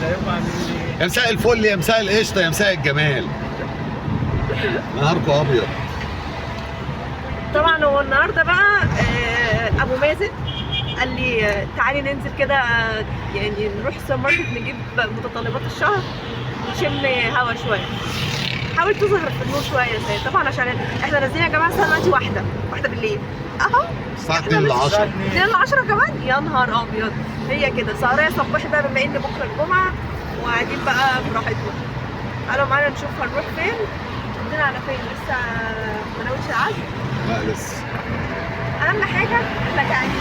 يا مساء الفل، يا مساء القشطه، يا مساء الجمال. نهاركم ابيض. طبعا هو النهارده بقى ابو مازن قال لي تعالي ننزل كده، يعني نروح السوبر ماركت نجيب متطلبات الشهر ونشم هوا شويه. حاول تظهر في النور شويه يا سيد، طبعا عشان احنا نازلين يا جماعه الساعه دلوقتي واحده بالليل اهو، الساعه 2 ل 10. 2 ل 10 كمان، يا نهار ابيض. هي كده سهريه صباحي بقى بما ان بكره الجمعه وقاعدين بقى براحتنا. تعالوا معانا نشوف هنروح فين. عندنا على فين لسه ما ناويش العزم؟ لا لسه. اهم حاجه احنا قاعدين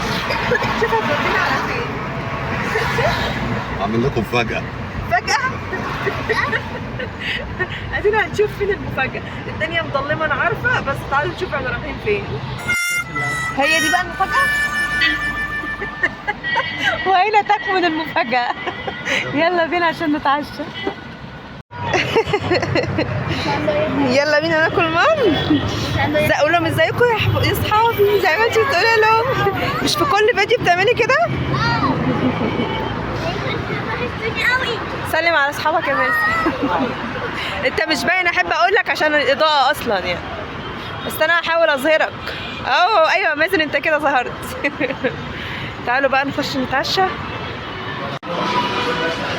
شوف هتودينا على فين. اعمل لكم فجأة. ادينا هنشوف فين المفاجأة. الدنيا مظلمة انا عارفة، بس تعالوا نشوف احنا رايحين فين. هي دي بقى المفاجأة. واين تكمن المفاجأة؟ يلا بينا عشان نتعشى. يلا بينا ناكل مان. اقول لهم ازيكم يا اصحابي زي ما انت بتقولي لهم. مش في كل فيديو بتعملي كده؟ سلم على اصحابك يا ماسي. انت مش باين، احب اقول لك عشان الاضاءه اصلا يعني، بس انا هحاول اظهرك. ايوه مازن انت كده ظهرت. تعالوا بقى نخش نتعشى.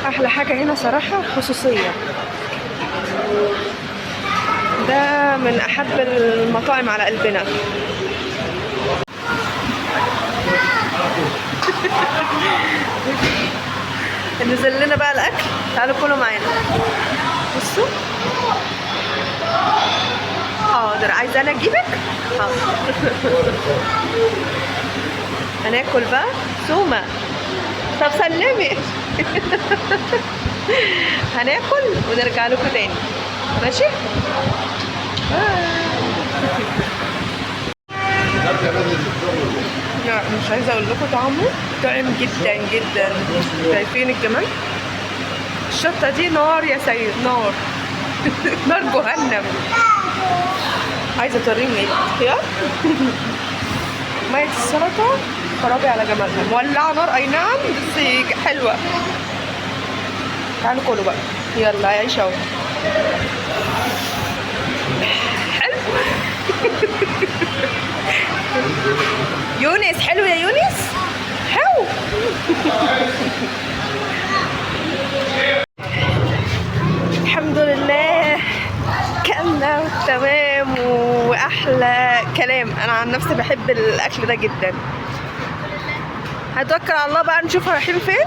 احلى حاجه هنا صراحه خصوصيه، ده من احب المطاعم على قلبنا. نزل لنا بقى الاكل، تعالوا كلوا معانا. بصوا حاضر، عايزه انا اجيبك؟ حاضر. هناكل بقى سومه. طب سلمي. هناكل ونرجع لكم تاني، ماشي؟ لا مش عايزه اقول لكم طعمه طعم جدا جدا. شايفين الجمال؟ الشطه دي نار يا سيد، نار. نار جهنم. عايزه توريهم ايه؟ خيار. ميه السلطه خرابي على جمالها، مولعه نار اي نعم بس حلوه. تعالوا كلوا بقى، يلا عيش اهو. حلو. يونس حلو يا يونس، حلو. الحمد لله كلنا تمام واحلى كلام. انا عن نفسي بحب الاكل ده جدا. هتوكل على الله بقى نشوف رايحين فين.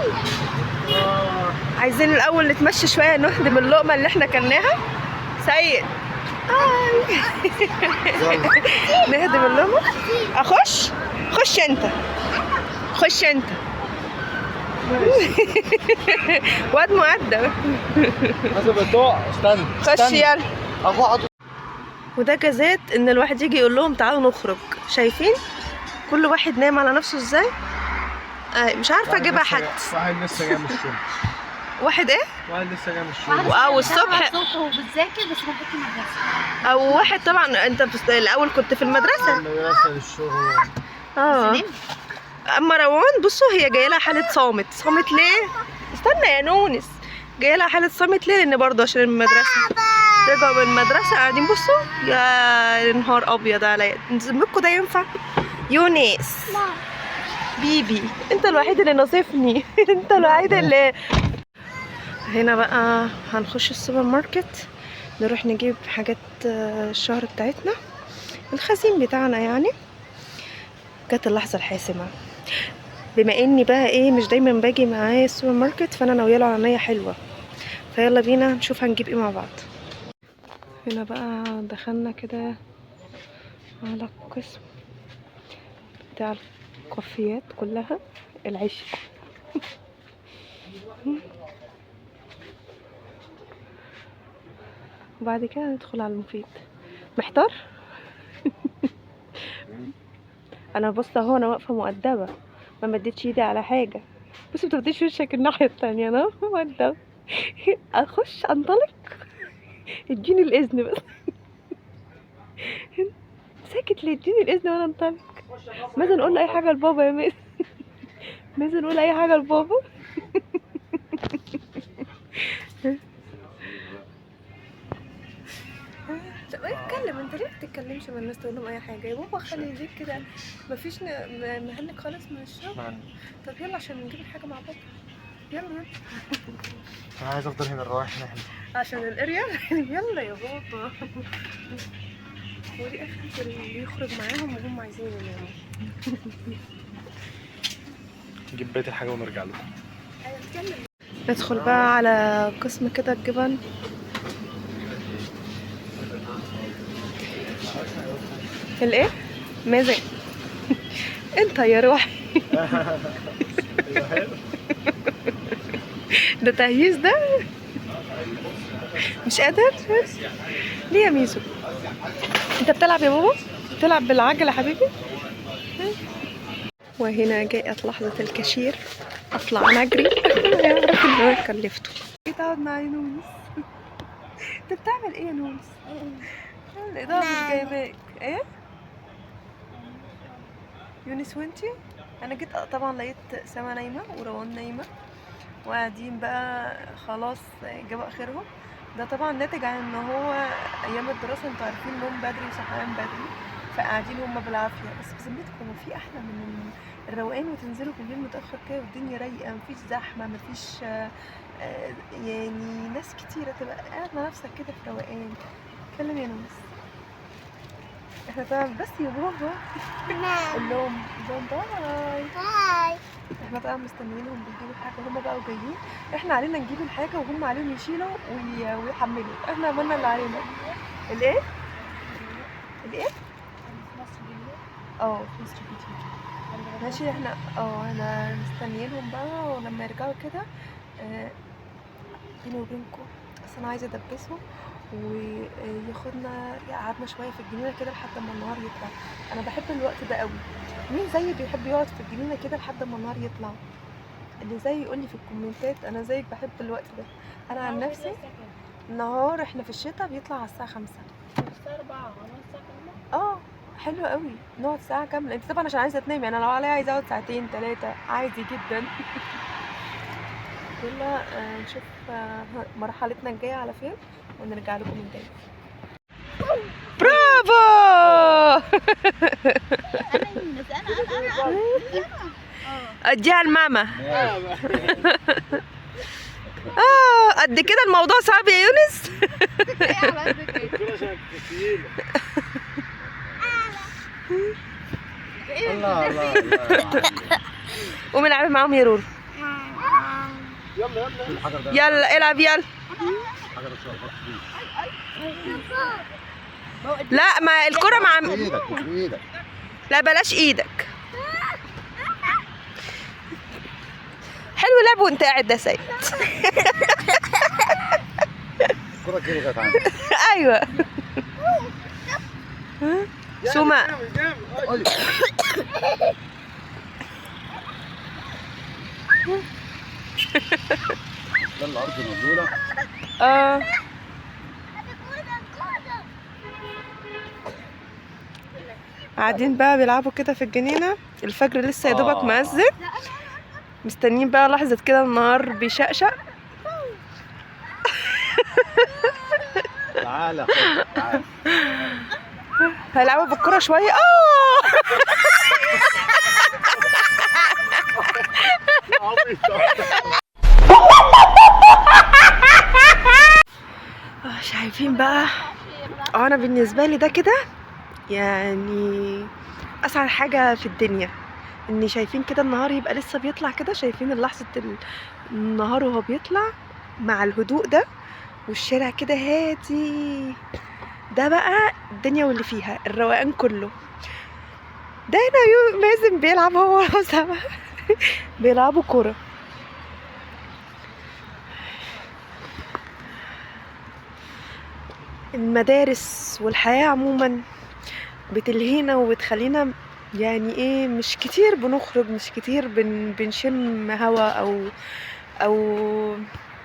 عايزين الاول نتمشى شويه نهضم اللقمه اللي احنا كلناها. سيد نهضم اللقمه. خش انت، خش انت. واد مؤدب. استنى خش يلا. وده جزات ان الواحد يجي يقول لهم تعالوا نخرج. شايفين كل واحد نايم على نفسه ازاي؟ مش عارفه اجيبها حد. واحد لسه جاي من الشغل. واحد ايه؟ واحد لسه جاي من الشغل. او الصبح وبتذاكر بس ما كنت مدرسه. او واحد طبعا انت الاول كنت في المدرسه. المدرسه للشغل. اما روان بصوا هي جايه لها حاله صامت. صامت ليه؟ استنى يا نونس. جايه لها حاله صامت ليه؟ لان برضه عشان المدرسه. رجعوا من المدرسه قاعدين بصوا. يا نهار ابيض عليا، ذنبكم ده ينفع؟ يونس بيبي انت الوحيد اللي نصفني. انت الوحيد اللي هنا. بقى هنخش السوبر ماركت نروح نجيب حاجات الشهر بتاعتنا، الخزين بتاعنا يعني. جت اللحظه الحاسمه، بما اني بقى ايه مش دايما باجي معايا السوبر ماركت، فانا ناويه له على نيه حلوه. فيلا بينا نشوف هنجيب ايه مع بعض. هنا بقى دخلنا كده على القسم بتاع الكوفيات كلها، العيش. وبعد كده ندخل على المفيد. محتار. انا بص اهو، انا واقفه مؤدبه ما مديتش ايدي على حاجه. بص متفضيش وشك الناحيه التانية. انا مؤدبه. اخش انطلق، اديني الاذن بس. ساكت ليه؟ اديني الاذن وانا انطلق. مازن قول اي حاجه لبابا يا مازن. مازن قول اي حاجه لبابا. تتكلمش مع الناس تقول لهم اي حاجه يا بابا، خلي يديك كده، مفيش مهنك خالص من الشغل. طب يلا عشان نجيب الحاجه مع بابا، يلا يلا. انا عايز افضل هنا رايح هنا. عشان الاريا. يلا يا بابا. ودي اخر اللي يخرج معاهم وهم عايزين يناموا. نجيب بقية الحاجة ونرجع لكم. ندخل بقى على قسم كده الجبن. الايه؟ ماذا؟ انت يا روحي. ده تهييس ده؟ مش قادر؟ ليه يا ميزو؟ انت بتلعب يا بابا؟ بتلعب بالعجلة يا حبيبي؟ وهنا جاءت لحظة الكاشير، اطلع نجري. يعرف ان هو كلفته. تقعد مع يونس. انت بتعمل ايه يا يونس؟ الإضاءة مش جايباك. ايه؟ يونس وانتي؟ انا جيت طبعا لقيت سما نايمة وروان نايمة وقاعدين بقى خلاص جابوا اخرهم. ده طبعا ناتج عن ان هو ايام الدراسة انتوا عارفين نوم بدري وصحيان بدري، فقاعدين هما بالعافية. بس بذمتكم هو في احلى من الروقان وتنزلوا بالليل متأخر كده والدنيا رايقة، مفيش زحمة، مفيش يعني ناس كتيرة، تبقى قاعد مع نفسك كده في روقان. اتكلم يا نونس. احنا طبعا بس يا بابا قول لهم باي. احنا طبعا مستنيينهم بيجيبوا الحاجة، هما بقوا جايين، احنا علينا نجيب الحاجة وهم عليهم يشيلوا ويحملوا، احنا عملنا اللي علينا. الايه؟ الايه؟ في مصر كتير. ماشي احنا احنا مستنيينهم بقى، ولما يرجعوا كده بيني وبينكم بس انا عايزه ادبسهم وياخدنا قعدنا شويه في الجنينه كده لحد ما النهار يطلع. انا بحب الوقت ده قوي. مين زيي بيحب يقعد في الجنينه كده لحد ما النهار يطلع؟ اللي زي يقول لي في الكومنتات. انا زيك بحب الوقت ده. انا عن نفسي النهار احنا في الشتاء بيطلع على الساعه 5 الساعة 4 حلو قوي نقعد ساعه كامله. انت طبعا عشان عايزه تنامي، انا لو عليا عايزه اقعد ساعتين 3 عادي جدا. يلا نشوف مرحلتنا الجايه على فين ونرجع لكم من تاني. برافو. اديها لماما. قد كده الموضوع صعب يا يونس. الله الله قومي العبي معاهم يا رورو. يلا العب يلا. لا ما الكرة مع ايدك. لا بلاش ايدك. حلو لعب وانت قاعد ده سيد. الكرة كده كانت عندك. ايوه. سوما. ده الارض مبلوله. قاعدين بقى بيلعبوا كده في الجنينة. الفجر لسه يا دوبك مأذن، مستنيين بقى لحظة كده النهار بيشقشق. تعالى تعالى. هيلعبوا بالكرة شوية. شايفين بقى انا بالنسبة لي ده كده يعني اسعد حاجة في الدنيا، اني شايفين كده النهار يبقى لسه بيطلع كده، شايفين لحظة النهار وهو بيطلع مع الهدوء ده والشارع كده هادي. ده بقى الدنيا واللي فيها الروقان كله. ده هنا مازن بيلعب هو وسما بيلعبوا كرة. المدارس والحياة عموما بتلهينا وبتخلينا يعني ايه مش كتير بنخرج، مش كتير بنشم هوا او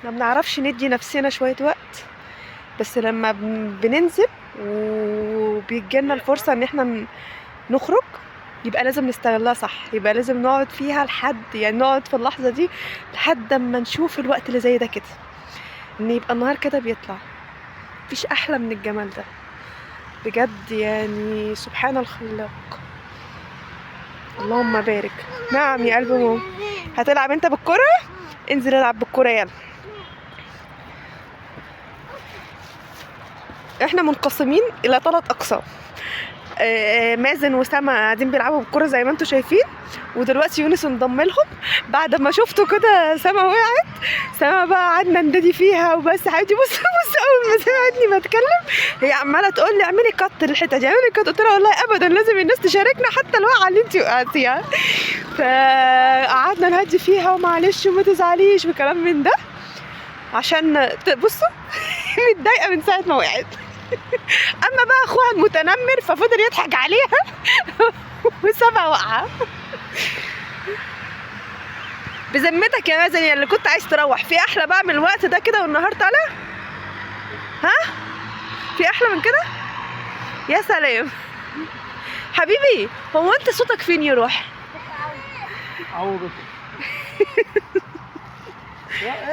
ما بنعرفش ندي نفسنا شوية وقت. بس لما بننزل وبيجيلنا الفرصة ان احنا نخرج يبقى لازم نستغلها صح، يبقى لازم نقعد فيها يعني نقعد في اللحظة دي لحد ما نشوف الوقت اللي زي ده كده، ان يبقى النهار كده بيطلع. مفيش احلى من الجمال ده. بجد يعني سبحان الخلاق. اللهم بارك. نعم يا قلب ماما. هتلعب انت بالكرة؟ انزل العب بالكرة يلا. احنا منقسمين الى 3 اقسام. مازن وسما قاعدين بيلعبوا بالكرة زي ما انتم شايفين، ودلوقتي يونس انضم لهم بعد ما شفتوا كده سما وقعت. سما بقى قعدنا ندادي فيها وبس. حبيبتي بص اول ما سمعتني بتكلم هي عماله تقول لي اعملي كت الحته دي، اعملي كت. قلت لها والله ابدا لازم الناس تشاركنا حتى الوقعه اللي انت وقعتيها. فقعدنا نهدي فيها ومعلش وما تزعليش وكلام من ده، عشان بصوا متضايقه من ساعه ما وقعت. اما بقى اخوها المتنمر ففضل يضحك عليها وسابها واقعه. بذمتك يا مازن اللي كنت عايز تروح في احلى بقى من الوقت ده كده والنهار طالع؟ ها؟ في احلى من كده؟ يا سلام حبيبي. هو انت صوتك فين يروح؟ عوضك.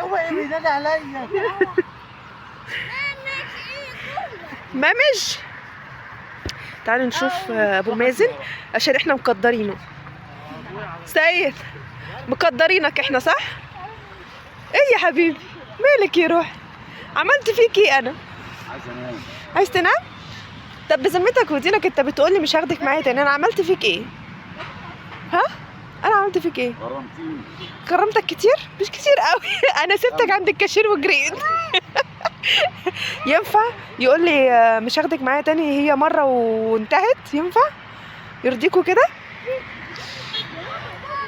هو ايه بينادي عليا؟ مامج. تعالوا نشوف ابو مازن عشان احنا مقدرينه. سيد مقدرينك احنا صح؟ ايه يا حبيبي مالك يروح؟ عملت فيك ايه انا؟ عايز انام. عايز تنام؟ طب بذمتك ودينك انت بتقولي مش هاخدك معايا تاني، انا عملت فيك ايه؟ ها؟ انا عملت فيك ايه؟ غرمتيني. كرمتك كتير؟ مش كتير قوي. انا سبتك عند الكاشير وجريت. ينفع يقول لي مش هاخدك معايا تاني هي مره وانتهت؟ ينفع؟ يرضيكوا كده؟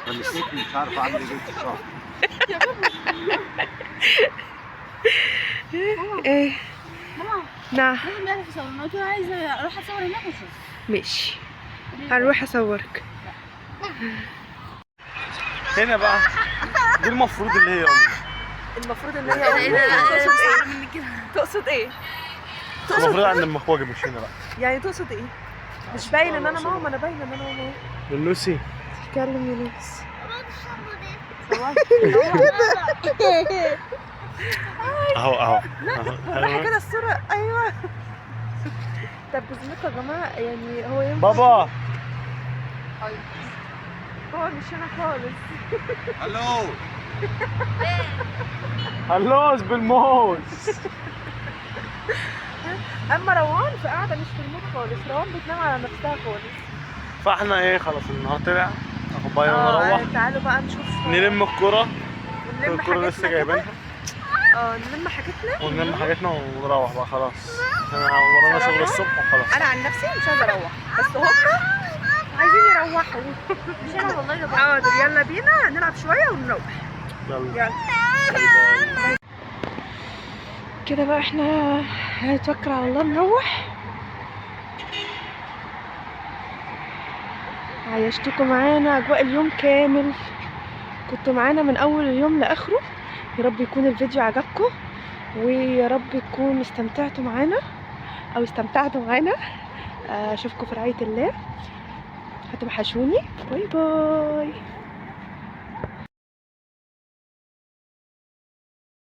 فلسيت مش عارف اعمل ايه في الشهر. ايه؟ ماما نعم لازم نعرف صور. انا قلت له عايزه اروح اصور هناك واشوف. ماشي هنروح اصورك. هنا بقى دي المفروض اللي هي امي. المفروض ان هي تقصد ايه؟ المفروض عند المخواجه مش هنا بقى. يعني تقصد ايه؟ مش باين ان انا ماما؟ انا باينه ان انا ماما. لوسي اتكلم يا لوس. اهو بالراحه كده الصوره. ايوه. طب بذمتكم يا جماعه يعني هو ينفع؟ بابا هو مش هنا خالص. الو. هلوز بالموز. اما روان فقاعده مش في المود خالص. روان بتنام على نفسها خالص. فاحنا ايه خلاص النهار طلع ناخد باي ونروح تعالوا بقى نشوف نلم الكرة. ونلم الكرة لسه حاجتنا جايبينها نلم حاجتنا ونلم حاجتنا ونروح بقى خلاص. احنا ورانا شغل الصبح وخلاص. انا عن نفسي مش عايزه اروح بس هم عايزين يروحوا. مش انا والله ده حاضر يلا بينا نلعب شويه ونروح. يلا يلا كده بقى احنا هنتوكل على الله نروح. عيشتكم معانا اجواء اليوم كامل، كنتوا معانا من اول اليوم لاخره. يا رب يكون الفيديو عجبكم ويا رب تكونوا استمتعتوا معانا او استمتعتوا معانا. اشوفكم في رعاية الله. هتوحشوني. باي باي.